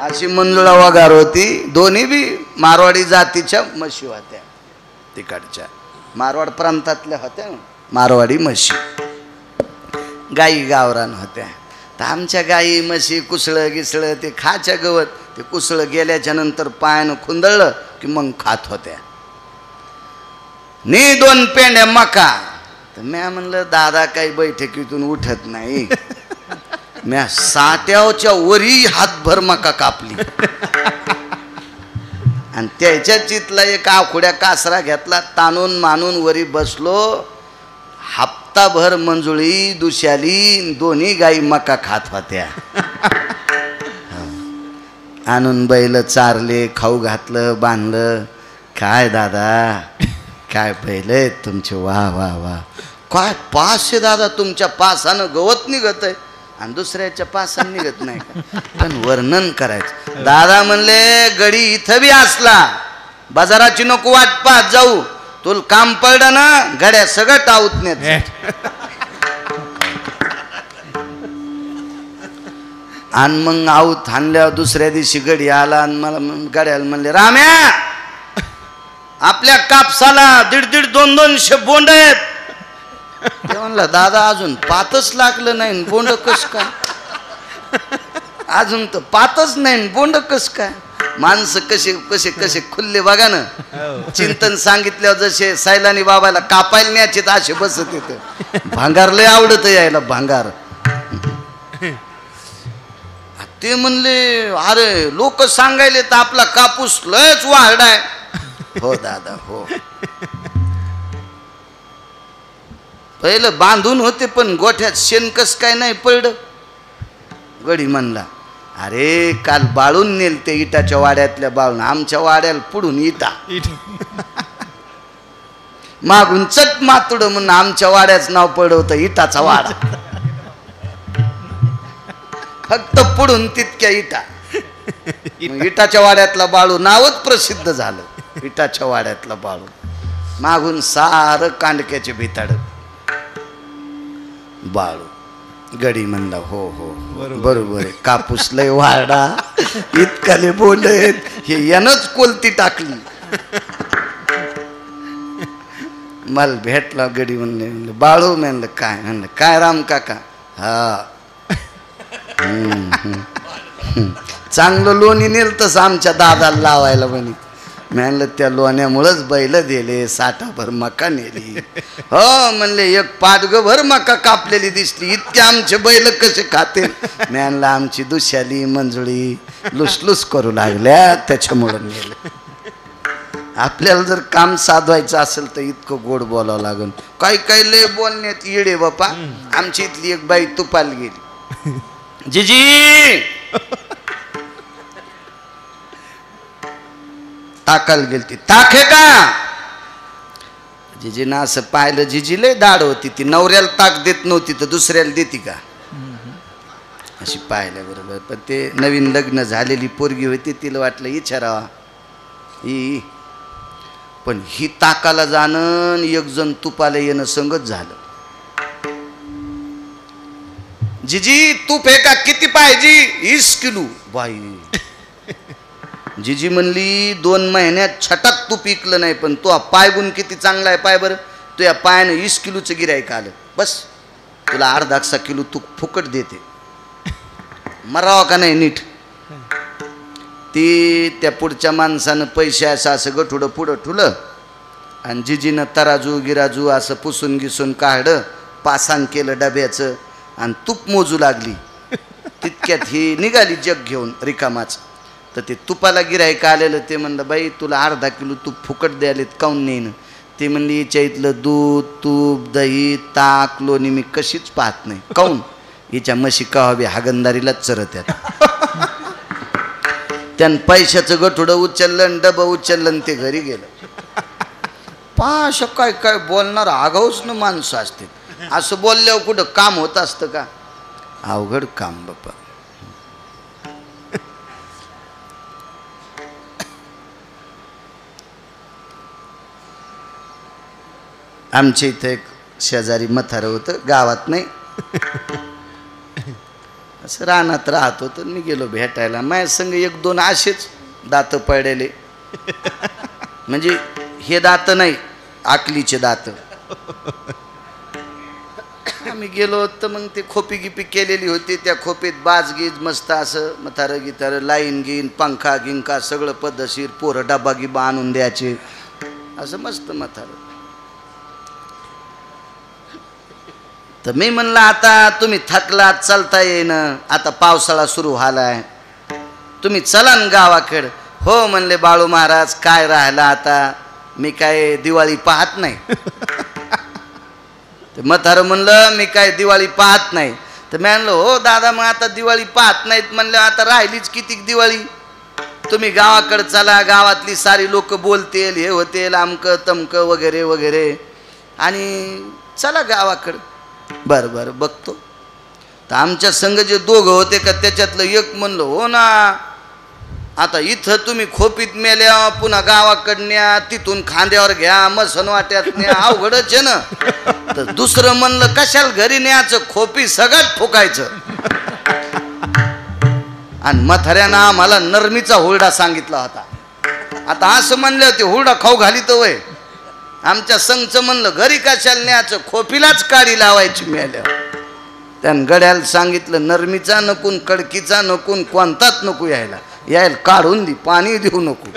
A: अशी मंजुळा वगार होती. दोन्ही बी मारवाडी जातीच्या म्हशी होत्या. तिकडच्या मारवाड प्रांतातल्या होत्या मारवाडी म्हशी. गाई गावरान होत्या. तर आमच्या गाई म्हशी कुसळं गिसळं ते खाच्या गवत ते कुसळं गेल्याच्या नंतर पायानं खुंदळलं की मग खात होत्या. 2 पेंड्या मका. तर मी म्हणलं दादा काही बैठकीतून उठत नाही. म्या 60च्या वरी हातभर मका कापली आणि त्याच्या चितला एक आखुड्या कासरा घेतला. ताणून मानून वरी बसलो. हप्ताभर मंजुळी दुशाली दोन्ही गाई मका खात होत्या. आणून बैल चारले, खाऊ घातलं, बांधलं. काय दादा काय बैल आहेत तुमचे. वा वा वा काय पास आहे दादा. तुमच्या पासानं गवत निघत आहे आणि दुसऱ्याच्या पासानं निघत नाही का? पण वर्णन करायचं. दादा म्हणले गडी इथं बी असला बाजाराची नको वाट पाहत जाऊ. तुला काम पडलं ना गड्या सगळं टाऊत नेत. आणि मग आऊत आणल्यावर दुसऱ्या दिवशी गडी आला आणि मला गड्याला म्हणले राम्या आपल्या कापसाला 1.5 200 बोंड आहेत. ते म्हणलं दादा अजून 5च लागलं नाही. बोंड कस काय? अजून तर 5च नाही बोंड कस काय? माणसं कसे कसे कसे खुल्ले बघा ना. चिंतन सांगितल्यावर जसे सैलानी बाबाला कापायला न्यायचे असे बसत येत. भांगार लय आवडत यायला भांगार. ते म्हणले अरे लोक सांगायले तर आपला कापूस लयच वाढाय. हो दादा हो, पहिलं बांधून होते पण गोठ्यात शेणकस काय नाही पडलं. गडी म्हणला अरे काल बाळून नेल ते इटाच्या वाड्यातल्या बाळून, आमच्या वाड्याला पुढून इटा मागून चट मातुड म्हणून आमच्या वाड्याचं नाव पडवतं इटाचा वाडा. फक्त पुढून तितक्या इटा. इटाच्या वाड्यातला बाळू नावच प्रसिद्ध झालं, इटाच्या वाड्यातला बाळू. मागून सारं कांडक्याचे भिताड बाळू. गडी म्हणला हो हो बरोबर आहे, कापूस लय वाडा इतकाले बोलत हे यानंच कोलती टाकली. मला भेटला गडी म्हणले बाळू. म्हणलं काय? म्हणलं काय राम काका? हा चांगलं लोणी नेल तसं आमच्या दादाला लावायला म्हणे. म्हणलं त्या लोण्यामुळंच बैल दिले, साठाभर मका नेली. हो म्हणले एक पाटगभर मका कापलेली दिसली, इतके आमचे बैल कसे खाते? म्हणलं आमची दुशाली मंजुळी लुसलुस करू लागल्या त्याच्यामुळं नेलं. आपल्याला जर काम साधवायचं असेल तर इतकं गोड बोलावं लागेल. काही काही लय बोलण्यात येडे बापा. आमची इथली एक बाई तुपाला गेली. जिजी ताकाला गेलती. ताक आहे का? जिजीनं असं पाहिलं. जिजी लय दाड होती, ती नवऱ्याला ताक देत नव्हती तर दुसऱ्याला देती का अशी पाहिल्या बरोबर. पण ते नवीन लग्न झालेली पोरगी होती, तिला वाटलं विचारावा ही. पण ही ताकाला जाणं एक जण तुपाला येणं संगत झालं. जिजी तूप आहे का? किती पाहिजे? 20 किलो. बाई जिजी म्हणली 2 महिन्यात छटाक तूप विकलं नाही, पण तो पायगुण किती चांगला आहे पाय बरं. तो या पायानं 20 किलोचं गिऱ्हाईक आलं, बस तुला 1/2 किलो तूप फुकट देते. मरावा का नाही नीट. ती त्या पुढच्या माणसानं पैसे असं गठुडं पुढं ठुलं आणि जिजीनं तराजू गिराजू असं पुसून घिसून काढलं, पासांग केलं डब्याचं आणि तूप मोजू लागली. तितक्यात ही निघाली जग घेऊन रिकामाच. तर ते तुपाला गिऱ्हाईक आलेलं. ते म्हणलं बाई तुला 1/2 किलो तूप फुकट द्यालेत काऊन नेईन? ते म्हणली हिच्या इथलं दूध तूप दही ताक लोणी मी कशीच पाहत नाही. काऊन? हिच्या म्हशी कवाबी हागंदारीलाच चरत्यात. त्यानं पैशाचं गठुडं उचललं, डबं उचललं, ते घरी गेलं. पाश काय काय बोलणार आगाऊच न माणसं असते. असं बोलल्यावर कुठं काम होत असतं का? अवघड काम बाप्पा. आमच्या इथं एक शेजारी म्हातारं होतं, गावात नाही, असं रानात राहत होतं. मी गेलो भेटायला. माझ्या संग 1-2 असेच दात पडलेले, म्हणजे हे दात नाही आकलीचे दात. आम्ही गेलो तर मग ते खोपी गिपी केलेली होती. त्या खोपीत बाजगीज मस्त असं म्हातारं गितारं लाईन गिन पंखा गिंका सगळं पद्धतशीर. पोरं डबा गिबा आणून द्यायचे, असं मस्त म्हातारं. तर मी म्हणलं आता तुम्ही थकलात, चालता येईन, आता पावसाळा सुरू झालाय, तुम्ही चला ना गावाकडं. हो म्हणले बाळू महाराज काय राहिला आता, मी काय दिवाळी पाहत नाही. ते म्हातारं म्हणलं मी काय दिवाळी पाहत नाही. तर मी म्हणलं हो दादा मग आता दिवाळी पाहत नाहीत म्हणलं आता राहिलीच किती दिवाळी. तुम्ही गावाकडं चला, गावातली सारी लोक बोलतील हे होतील अमकं तमकं वगैरे वगैरे, आणि चला गावाकडं. बरं बरं बघतो. तर आमच्या संघ जे दोघं होते का त्याच्यातलं एक म्हणलं हो ना आता इथं तुम्ही खोपीत मेल्या पुन्हा गावाकडं न्या, तिथून खांद्यावर घ्या, मसन वाट्यात न्या, अवघडच आहे ना. तर दुसरं म्हणलं कशाला घरी न्यायचं, खोपी सगळ्यात फुकायचं. आणि म्हाताऱ्यानं आम्हाला नरमीचा हुरडा सांगितला होता. आता असं म्हणलं ते हुरडा खाऊ घाली तर वय. आमच्या संघचं म्हणलं घरी कशाला न्यायचं, खोपीलाच काडी लावायची मेल्या. त्यानं गड्याला सांगितलं नरमीचा नकून कडकीचा नकून कोणताच नको यायला काढून दे, पाणी देऊ नको.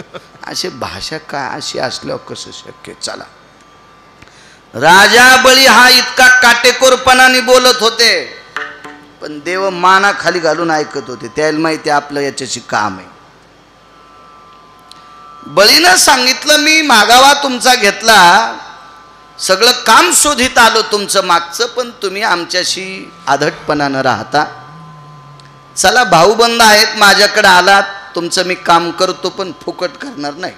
A: असे भाषा काय अशी असल्यावर कसं शक्य. चला राजा बळी हा इतका काटेकोरपणाने बोलत होते, पण देव माना खाली घालून ऐकत होते. त्याला माहिती आपलं याच्याशी काम आहे. बळीनं सांगितलं मी मागावा तुमचा घेतला, सगळं काम शोधित आलो तुमचं मागचं, पण तुम्ही आमच्याशी आधटपणानं राहता. चला भाऊबंद आहेत, माझ्याकडे आलात, तुमचं मी काम करतो पण फुकट करणार नाही.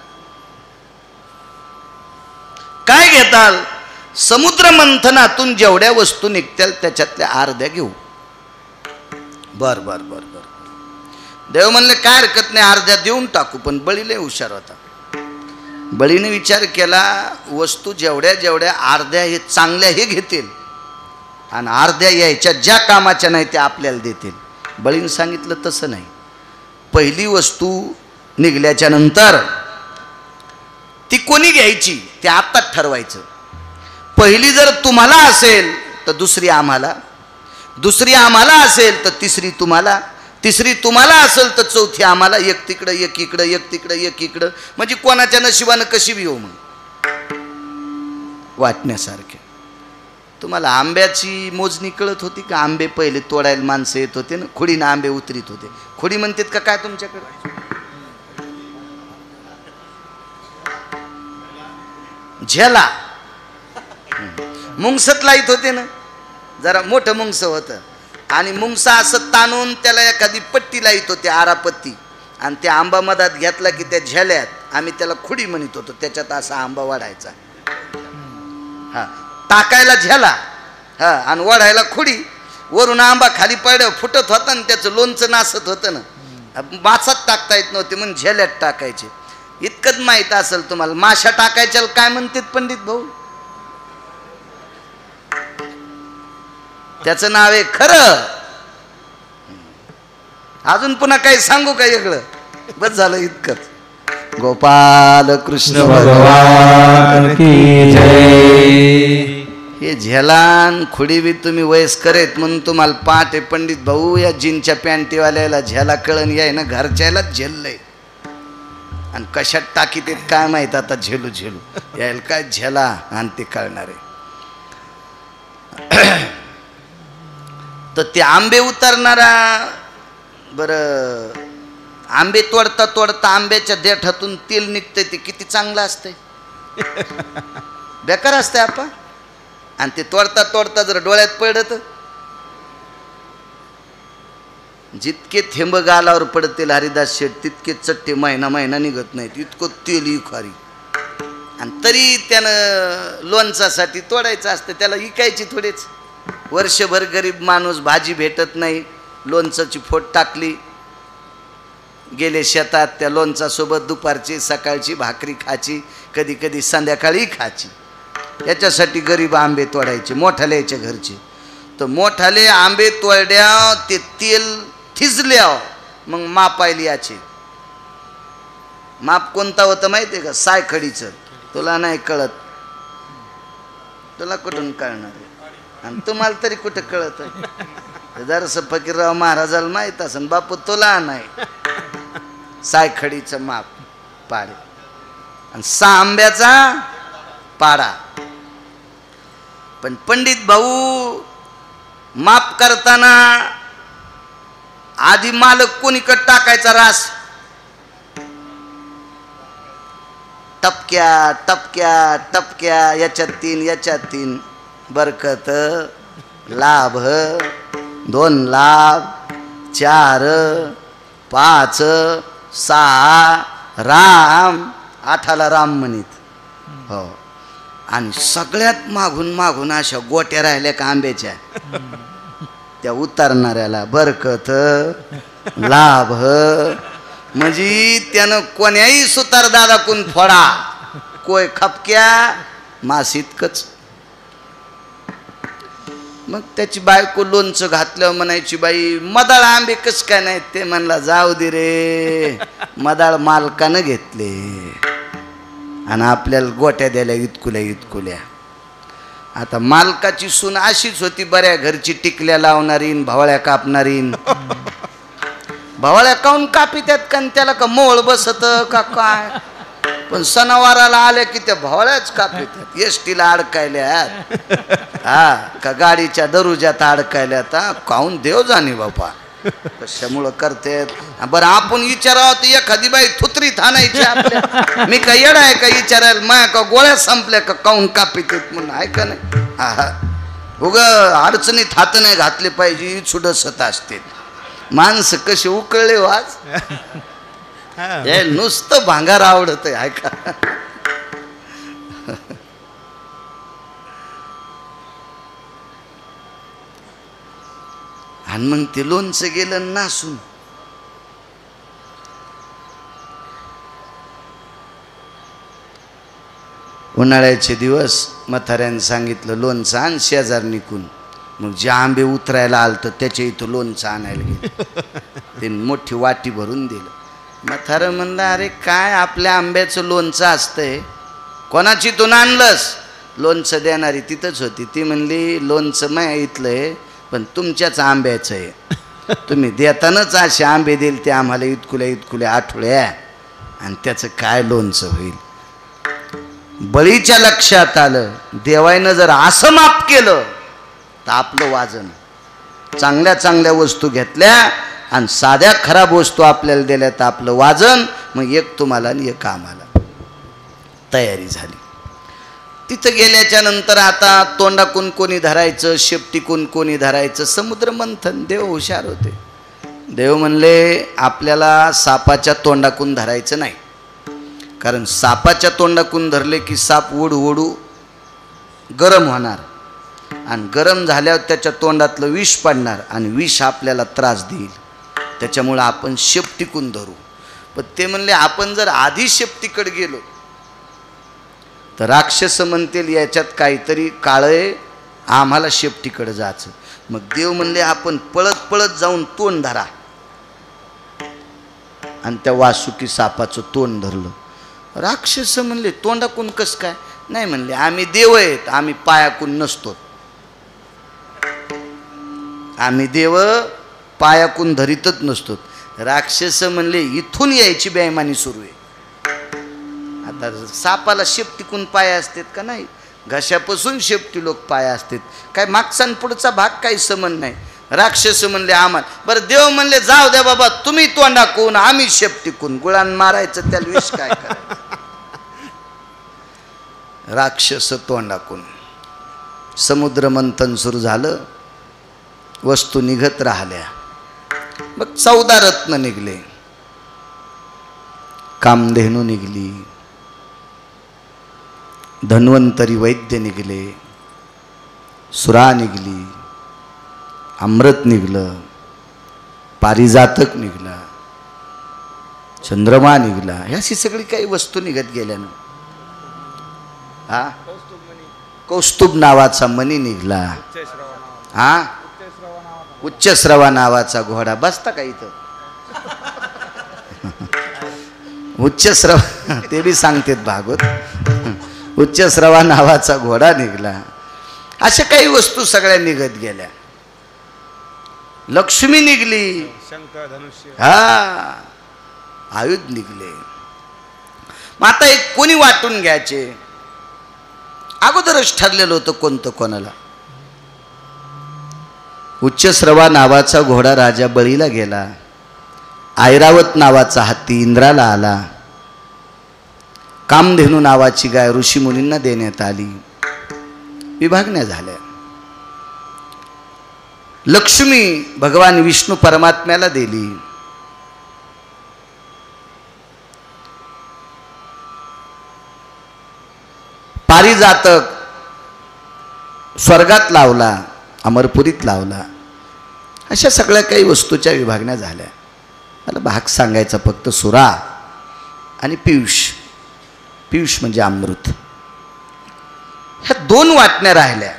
A: काय घेताल? समुद्र मंथनातून जेवढ्या वस्तू निघतील त्याच्यातल्या अर्ध्या घेऊ. बर बर बर बर. देव म्हणले काय हरकत नाही, अर्ध्या देऊन टाकू. पण बळी लय हुशार होता. बळीने विचार केला, वस्तू जेवढ्या जेवढ्या अर्ध्या हे चांगल्या हे घेतील आणि अर्ध्या यायच्या ज्या कामाच्या नाही त्या आपल्याला देतील. बळीने सांगितलं तसं नाही. पहिली वस्तू निघल्याच्या नंतर ती कोणी घ्यायची ते आत्ताच ठरवायचं. पहिली जर तुम्हाला असेल तर दुसरी आम्हाला, दुसरी आम्हाला असेल तर तिसरी तुम्हाला, तिसरी तुम्हाला असेल तर चौथी आम्हाला. एक तिकडं एक इकडं, एक तिकडं एक इकडं, म्हणजे कोणाच्या नशिबानं कशी बी येऊ मग वाटण्यासारखे. तुम्हाला आंब्याची मोजणी कळत होती का? आंबे पहिले तोडायला माणसं येत होते ना, खुडीनं आंबे उतरीत होते. खुडी म्हणतात का काय तुमच्याकडे? झेला मुंगसत लाईत होते ना, जरा मोठं मुंगस होतं आणि मुंगसा असं ताणून त्याला एखादी पट्टी लाईत होते, आरापत्ती, आणि त्या आंबा मधात घेतला की त्या झेल्यात आम्ही त्याला खुडी म्हणत होतो, त्याच्यात असा आंबा वाढायचा. हा, टाकायला झेला, हा, आणि वाढायला खुडी. वरून आंबा खाली पडलं फुटत होता आणि त्याचं लोणचं नासत होतं ना, मासात टाकता येत नव्हते म्हणून झेल्यात टाकायचे. इतकंच माहीत असेल तुम्हाला. माशा टाकायच्या काय म्हणतात पंडित भाऊ? त्याचं नाव आहे खरं. अजून पुन्हा काही सांगू का वेगळं? बस झालं इतकंच. गोपाल कृष्ण
C: भगवान की जय.
A: हे झेलान खुडी बी तुम्ही वयस्कर आहेत म्हणून तुम्हाला पाठ आहे. पंडित भाऊ या जीनच्या पॅन्टीवाल्याला झेला कळण याय ना, घरच्यालाच झेललंय आणि कशात टाकी ते काय माहित. आता झेलू झेलू यायला काय झेला आणि ते कळणार आहे. तर ते आंबे उतरणारा, बरं आंबे तोडता तोडता आंब्याच्या देठातून तेल निघतंय, ते किती चांगलं असतंय. बेकार असतंय आपा. आणि ते तोडता तोडता जर डोळ्यात पडलं तर जितके थेंब गालावर पडतील हरिदास शेठ तितके चट्टे महिना महिना निघत नाहीत, इतकं तेल इखारी. आणि तरी त्यानं लोणचासाठी तोडायचं असतं, त्याला इकायची थोडेच. वर्षभर गरीब माणूस भाजी भेटत नाही, लोणचाची फोड टाकली, गेले शेतात, त्या लोणचासोबत दुपारची सकाळची भाकरी खायची, कधी कधी संध्याकाळी खायची. याच्यासाठी गरीब आंबे तोडायचे मोठाले याच्या घरचे. तर मोठाले आंबे तोडल्या, ते तेल थिजल्या, मग मापायला याचे. माप कोणता होतं माहिती आहे का? सायखडीचं. तुला नाही कळत, तुला कुठून कळणार आहे? आणि तुम्हाला तरी कुठं कळत? जरासं फकीरराव महाराजाला माहीत असेल, बापू तुला नाही. सायखडीचं माप पाडे आणि 6 आंब्याचा पाडा. पण पंडित भाऊ माप करताना आधी मालक कोणीकडे टाकायचा रास? टपक्या टपक्या टपक्या, याच्यात 3 याच्यात 3, बरकत, लाभ, 2 लाभ, 4, 5, 6, राम, 8ला राम म्हणीत. हो. आणि सगळ्यात मागून मागून अशा गोट्या राहिल्या का आंब्याच्या, त्या उतरणाऱ्याला बरकत, लाभ, म्हणजे त्यानं कोण्याही सुतार दादा कोण फोडा, कोय खपक्या मास इतकंच. मग त्याची बायको लोणचं घातल्यावर म्हणायची, बाई मदाळ आंबे कस काय नाही? ते म्हणला, जाऊ दे रे, मदाळ मालकानं घेतले आणि आपल्याला गोट्या द्यायला इतकुल्या इतकुल्या. आता मालकाची सून अशीच होती, बऱ्या घरची, टिकल्या लावणारी, भवळ्या कापणारी. भवळ्या काऊन कापित्यात का? त्याला का मोळ बसत का काय? पण सणावाराला आल्या की त्या भवळ्याच कापित्यात, एसटीला अडकायल्यात. हा का गाडीच्या दरुजात अडकायला आता काहून देव जाणे बापा कशामुळं करतेत. बरं आपण विचारावं तर एखादी बाई थुतरी थानायची आपल्या. मी काय येडा आहे का विचारायला? माया का गोळ्या संपल्या का काहून कापित म्हणून आहे का नाही? हा उग अडचणीत हात नाही घातले पाहिजे सुडसत असते. माणसं कसे उकळले वाज हे नुसतं भांगार आवडत आहे का? आणि मग ते लोणचं गेलं नासून. उन्हाळ्याचे दिवस म्हाताऱ्याने सांगितलं लोणचं आण शेजार निघून. मग जे आंबे उतरायला आलतं त्याच्या इथं लोणचं आणायला गेलं. ते मोठी वाटी भरून दिलं. म्हातारं म्हणलं अरे काय आपल्या आंब्याचं लोणचं असतंय, कोणाची तू आणलंस? लोणचं देणारी तिथंच होती. ती म्हणली लोणचं माया इथलं आहे पण तुमच्याच आंब्याचं आहे. तुम्ही देतानाच असे आंबे देईल ते आम्हाला इतकुल्या आठवड्या आणि त्याचं काय लोणचं होईल. बळीच्या लक्षात आलं देवाईनं जर असं माफ केलं तर आपलं वाजन. चांगल्या चांगल्या वस्तू घेतल्या आणि साध्या खराब वस्तू आपल्याला दिल्या तर आपलं वाजन. मग एक तुम्हाला आणि एक आम्हाला. तयारी झाली. तिथं गेल्याच्या नंतर आता तोंडाकून कोणी धरायचं, शेपटीकून कोणी धरायचं, समुद्र मंथन. देव हुशार होते. देव म्हणले आपल्याला सापाच्या तोंडाकून धरायचं नाही, कारण सापाच्या तोंडाकून धरले की साप ओढू गरम होणार आणि गरम झाल्यावर त्याच्या तोंडातलं विष पडणार आणि विष आपल्याला त्रास देईल. त्याच्यामुळं आपण शेपटीकून धरू. पण ते म्हणले आपण जर आधी शेपटीकडे गेलो तर राक्षस म्हणतील याच्यात काहीतरी काळं आहे, आम्हाला शेपटीकडे जायचं. मग देव म्हणले आपण पळत पळत जाऊन तोंड धरा. आणि त्या वासुकी सापाचं तोंड धरलं. राक्षस म्हणले तोंडाकून कसं काय? नाही म्हणले आम्ही देव आहेत, आम्ही पायाकून नसतो. आम्ही देव पायाकून धरीतच नसतो. राक्षस म्हणले इथून यायची बेईमानी सुरू आहे. आता सापाला शेपटीकून पाय असतात का? नाही. घशापासून शेपटी लोक पाय असतात. काय मागचा आणि पुढचा भाग काही संबंध नाही. राक्षस म्हणले आम्हाला. बरं देव म्हणले जाऊ द्या बाबा तुम्ही तोंडाकून आम्ही शेपटीकून. गुळान मारायचं त्याला विष काय करायचं. राक्षस तोंडाकून. समुद्र मंथन सुरू झालं. वस्तू निघत राहिल्या. मग 14 रत्न निघले. कामधेनू निघली, धन्वंतरी वैद्य निघले, सुरा निघली, अमृत निघलं, पारिजातक निघला, चंद्रमा निघला. अशी सगळी काही वस्तू निघत गेल्यानं हा कौस्तुभ नावाचा मणी निघला. हा उच्चश्रवा नावाचा घोडा. बसता का इथं? उच्चश्रवा ते बी सांगतेत भागवत. उच्चश्रवा नावाचा घोडा निघला. अशा काही वस्तू सगळ्या निघत गेल्या. लक्ष्मी निघली. हा आयुध निघले. मग आता एक कोणी वाटून घ्यायचे? अगोदरच ठरलेलं होतं कोणतं कोणाला. उच्चश्रवा नावाचा घोडा राजा बळीला गेला. ऐरावत नावाचा हत्ती इंद्राला आला. कामधेनू नावाची गाय ऋषीमुनींना देण्यात आली. विभागण्या झाल्या. लक्ष्मी भगवान विष्णू परमात्म्याला दिली. पारिजातक स्वर्गात लावला, अमरपुरीत लावला. अशा सगळ्या काही वस्तूच्या विभागण्या झाल्या. मला भाग सांगायचा फक्त सुरा आणि पियुष. पियुष म्हणजे अमृत. ह्या 2 वाटण्या राहिल्या.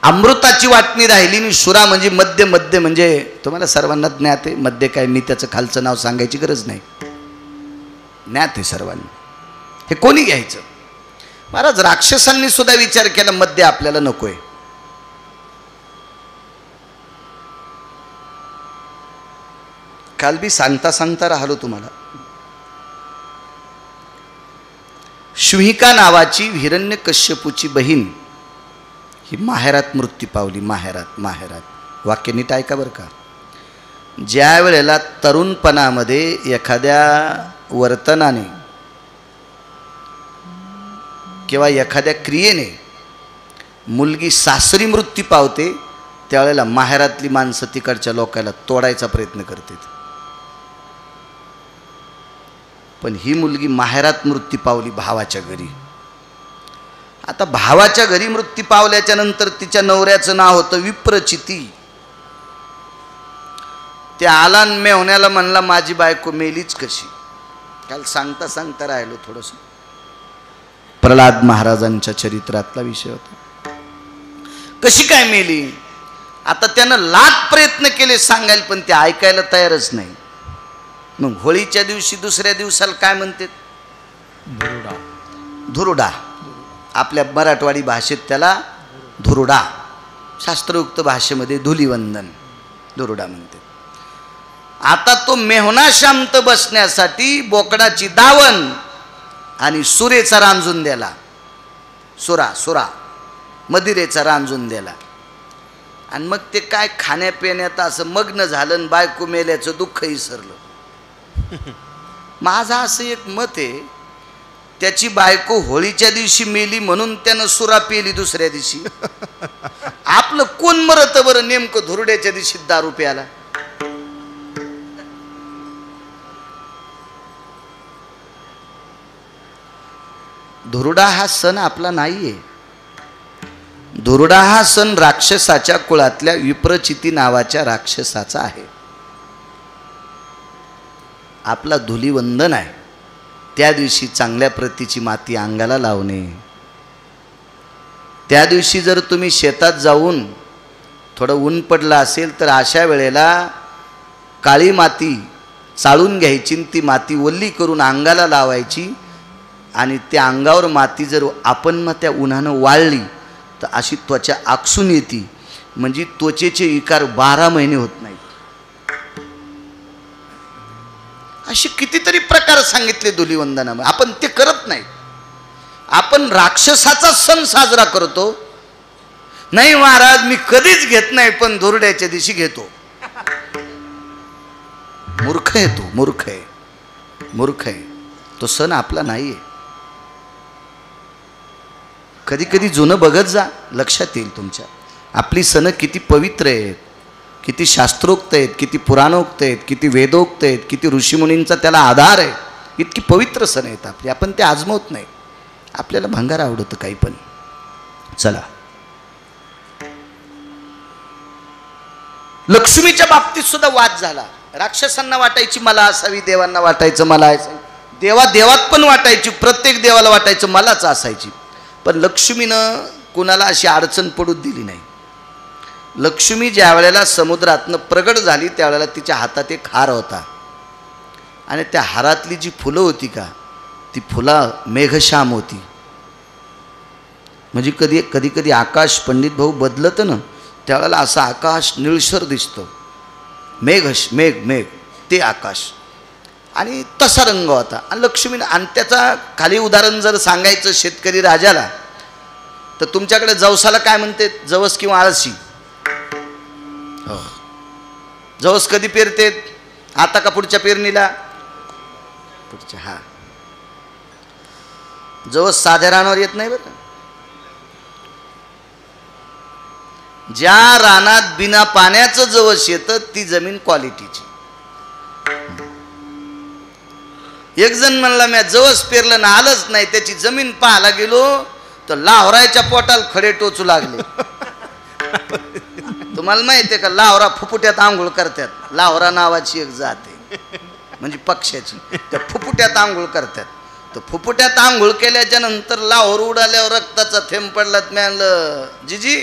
A: अमृताची वाटणी राहिली आणि सुरा म्हणजे मध्य. मध्य म्हणजे तुम्हाला सर्वांना ज्ञात आहे. मध्य काय मी त्याचं खालचं नाव सांगायची गरज नाही, ज्ञात आहे सर्वांना. हे कोणी घ्यायचं? महाराज राक्षसांनी सुद्धा विचार केला मध्य आपल्याला नकोय. काल बी सांगता सांगता राहिलो तुम्हाला. शुहिका नावाची हिरण्यकश्यपूची बहीण ही माहेरात मृत्यू पावली. माहेरात माहेरात वाक्य नीट ऐका बरं का. ज्या वेळेला तरुणपणामध्ये एखाद्या वर्तनाने किंवा एखाद्या क्रियेने मुलगी सासरी मृत्यू पावते, त्यावेळेला माहेरातली माणसं तिकडच्या लोकांना तोडायचा प्रयत्न करतात. पण ही मुलगी माहेरात मृत्यू पावली भावाच्या घरी. आता भावाच्या घरी मृत्यू पावल्याच्या नंतर तिच्या नवऱ्याचं नाव होतं विप्रचिती. त्या आला मेवण्याला म्हणला माझी बायको मेलीच कशी. काल सांगता सांगता राहिलो थोडंसं. प्रल्हाद महाराजांच्या चरित्रातला विषय होता. कशी काय मेली. आता त्यानं लाख प्रयत्न केले सांगायला, पण ते ऐकायला तयारच नाही. मग होळीच्या दिवशी दुसऱ्या दिवसाला काय म्हणते,
B: धुरुडा.
A: धुरुडा. आपल्या मराठवाडी भाषेत त्याला धुरुडा, शास्त्रोक्त भाषेमध्ये धुलीवंदन, धुरुडा म्हणते. आता तो मेहुणा शांत बसण्यासाठी बोकडाची दावण आणि सुरेचा रांजून द्याला. सुरा मदिरेचा रांजून द्याला. आणि मग ते काय खाण्यापिण्यात असं मग्न झालं आणि बायको मेल्याचं दुःख विसरलं. माझं असं एक मत आहे, त्याची बायको होळीच्या दिवशी मेली म्हणून त्यानं सुरा पेली दुसऱ्या दिवशी. आपलं कोण मरत बरं नेमकं धुरुड्याच्या दिवशी दारू प्याला. धुरुडा हा सण आपला नाहीये. धुरुडा हा सण राक्षसाच्या कुळातल्या विप्रचिती नावाच्या राक्षसाचा आहे. आपला धुलीवंदन आहे. त्या दिवशी चांगल्या प्रतीची माती अंगाला लावणे. त्या दिवशी जर तुम्ही शेतात जाऊन थोडं ऊन पडलं असेल तर अशा वेळेला काळी माती चाळून घ्यायची, ती माती ओली करून अंगाला लावायची. आणि त्या अंगावर माती जर आपण मग त्या उन्हानं वाळली तर अशी त्वचा आकसून येते. म्हणजे त्वचेचे विकार 12 महिने होत नाहीत. असे कितीतरी प्रकार सांगितले धुलीवंदनामध्ये. आपण ते करत नाही. आपण राक्षसाचा सण साजरा करतो. नाही महाराज मी कधीच घेत नाही, पण धुरड्याच्या दिवशी घेतो. मूर्ख आहे तो, मूर्ख आहे, मूर्ख आहे. तो सण आपला नाहीये. कधी कधी जुनं बघत जा, लक्षात येईल तुमच्या. आपली सण किती पवित्र आहेत, किती शास्त्रोक्त आहेत, किती पुराणोक्त आहेत, किती वेदोक्त आहेत, किती ऋषीमुनींचा त्याला आधार आहे. इतकी पवित्र सण आहेत आपली. आपण ते आजमवत नाही. आपल्याला भंगार आवडतं काही पण. चला, लक्ष्मीच्या बाबतीत सुद्धा वाद झाला. राक्षसांना वाटायची मला असावी, देवांना वाटायचं मला असावी. देवात पण वाटायची, प्रत्येक देवाला वाटायचं मलाच असायची. पण लक्ष्मीनं कुणाला अशी अडचण पडू दिली नाही. लक्ष्मी ज्या वेळेला समुद्रातनं प्रगट झाली त्यावेळेला तिच्या हातात एक हार होता. आणि त्या हारातली जी फुलं होती का, ती फुलं मेघश्याम होती. म्हणजे कधी कधी आकाश पंडित भाऊ बदलतं ना, त्यावेळेला असं आकाश निळसर दिसतं. मेघ ते आकाश. आणि तसा रंग होता. आणि लक्ष्मीनं, आणि त्याचा खाली उदाहरण जर सांगायचं शेतकरी राजाला तर तुमच्याकडे जवसाला काय म्हणते, जवस किंवा आळशी. जवस कधी पेरतेत, आता का पुढच्या पेरणीला, पुढच्या. हा, जवस साध्या रानावर येत नाही बरं. ज्या रानात बिना पाण्याचं जवस येतं ती जमीन क्वालिटीची. एक जण म्हणला मी जवस पेरलं ना आलंच नाही, त्याची जमीन पाहायला गेलो तर लाहोराच्या पोटाला खडे टोचू लागले. तुम्हाला माहिती आहे का, लाहोरा फुफुट्यात आंघोळ करतात. लाहोरा नावाची एक जात आहे, म्हणजे पक्ष्याची. त्या फुफुट्यात आंघोळ करतात. तर फुफुट्यात आंघोळ केल्याच्या नंतर लाहोर उडाल्यावर रक्ताचा थेंब पडला. मी म्हणलं जिजी,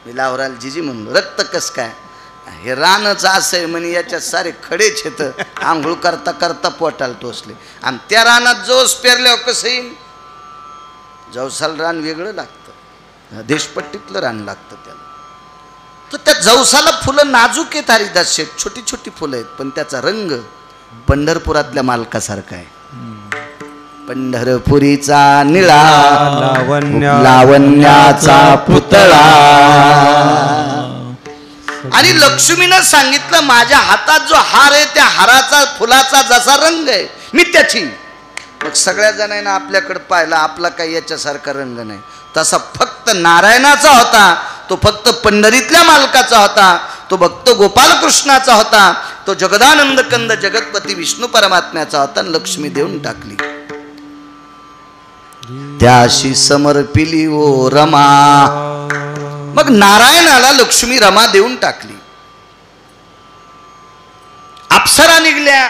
A: मी लाहोराला जिजी म्हणलो, रक्त कस काय. हे रानच असं आहे म्हणे, याच्यात सारे खडेच येतं. आंघोळ करता करता पोटाला टोचले. आणि त्या रानात जवस पेरल्यावर कसं येईल, जवसाला रान वेगळं लागतं, देशपट्टीतलं रान लागतं त्याला. तर त्या जवसाला फुलं नाजूक आहेत हरिदास शेठ, छोटी छोटी फुलं आहेत, पण त्याचा रंग पंढरपुरातल्या मालकासारखा आहे. पंढरपुरीचा निळा
C: लावण्याचा
A: पुतळा. आणि लक्ष्मीनं सांगितलं माझ्या हातात जो हार आहे त्या हाराचा फुलाचा जसा रंग आहे मी त्याची. मग सगळ्या जणांना आपल्याकडे पाहिला, आपला काही याच्यासारखा रंग नाही. तसा फक्त नारायणाचा होता, तो फक्त पंढरीतल्या मालकाचा होता, तो भक्त गोपालकृष्णाचा होता, तो जगदानंद कंद जगतपती विष्णू परमात्म्याचा होता. आणि लक्ष्मी देऊन टाकली. त्याशी समर्पिली ओ रमा. मग नारायणाला लक्ष्मी रमा देऊन टाकली. अप्सरा निघल्या.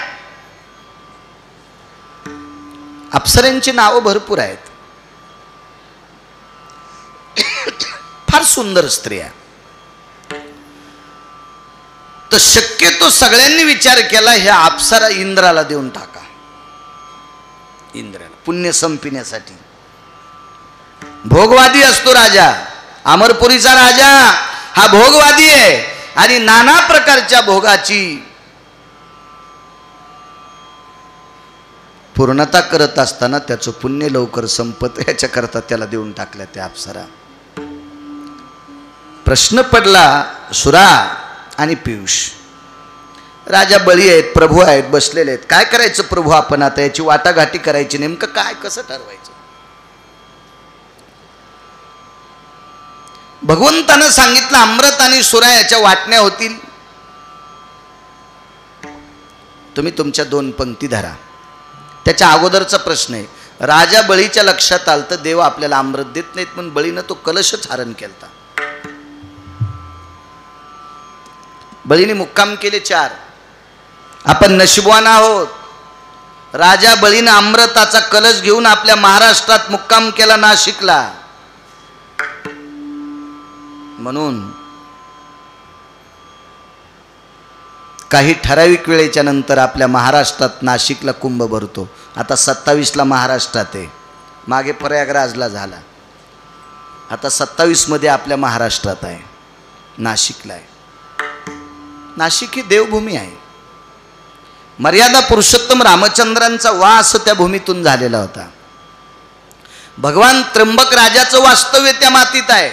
A: अप्सरांची नावं भरपूर आहेत. फार सुंदर स्त्रिया. तर शक्यतो सगळ्यांनी विचार केला ह्या अप्सरा इंद्राला देऊन टाका. इंद्राला पुण्य संपिण्यासाठी. भोगवादी असतो राजा. अमरपुरीचा राजा हा भोगवादी आहे. आणि नाना प्रकारच्या भोगाची पूर्णता करत असताना त्याचं पुण्य लवकर संपत याच्याकरता त्याला देऊन टाकल्या त्या अप्सरा. प्रश्न पडला सुरा आणि पियुष. राजा बळी आहेत, प्रभू आहेत, बसलेले आहेत. काय करायचं प्रभू आपण आता? याची वाटाघाटी करायची, नेमकं काय कसं ठरवायचं? भगवंतानं सांगितलं अमृत आणि सुरा याच्या वाटण्या होतील. तुम्ही तुमच्या 2 पंक्ती धरा. त्याच्या अगोदरचा प्रश्न आहे. राजा बळीच्या लक्षात आलं तर देव आपल्याला अमृत देत नाहीत म्हणून बळीनं तो कलशच हरण केलता. बळीने मुक्काम केले 4. आपण नशिबवान आहोत. राजा बळीनं अमृताचा कलश घेऊन आपल्या महाराष्ट्रात मुक्काम केला, नाशिकला. म्हणून काही ठराविक वेळेच्या नंतर आपल्या महाराष्ट्रात नाशिकला कुंभ भरतो. आता 27ला महाराष्ट्रात आहे. मागे प्रयागराजला झाला. आता 27 मध्ये आपल्या महाराष्ट्रात आहे, नाशिकला आहे. नाशिक ही देवभूमी आहे. मर्यादा पुरुषोत्तम रामचंद्रांचा वास त्या भूमीतून झालेला होता. भगवान त्र्यंबक राजाचं वास्तव्य त्या मातीत आहे.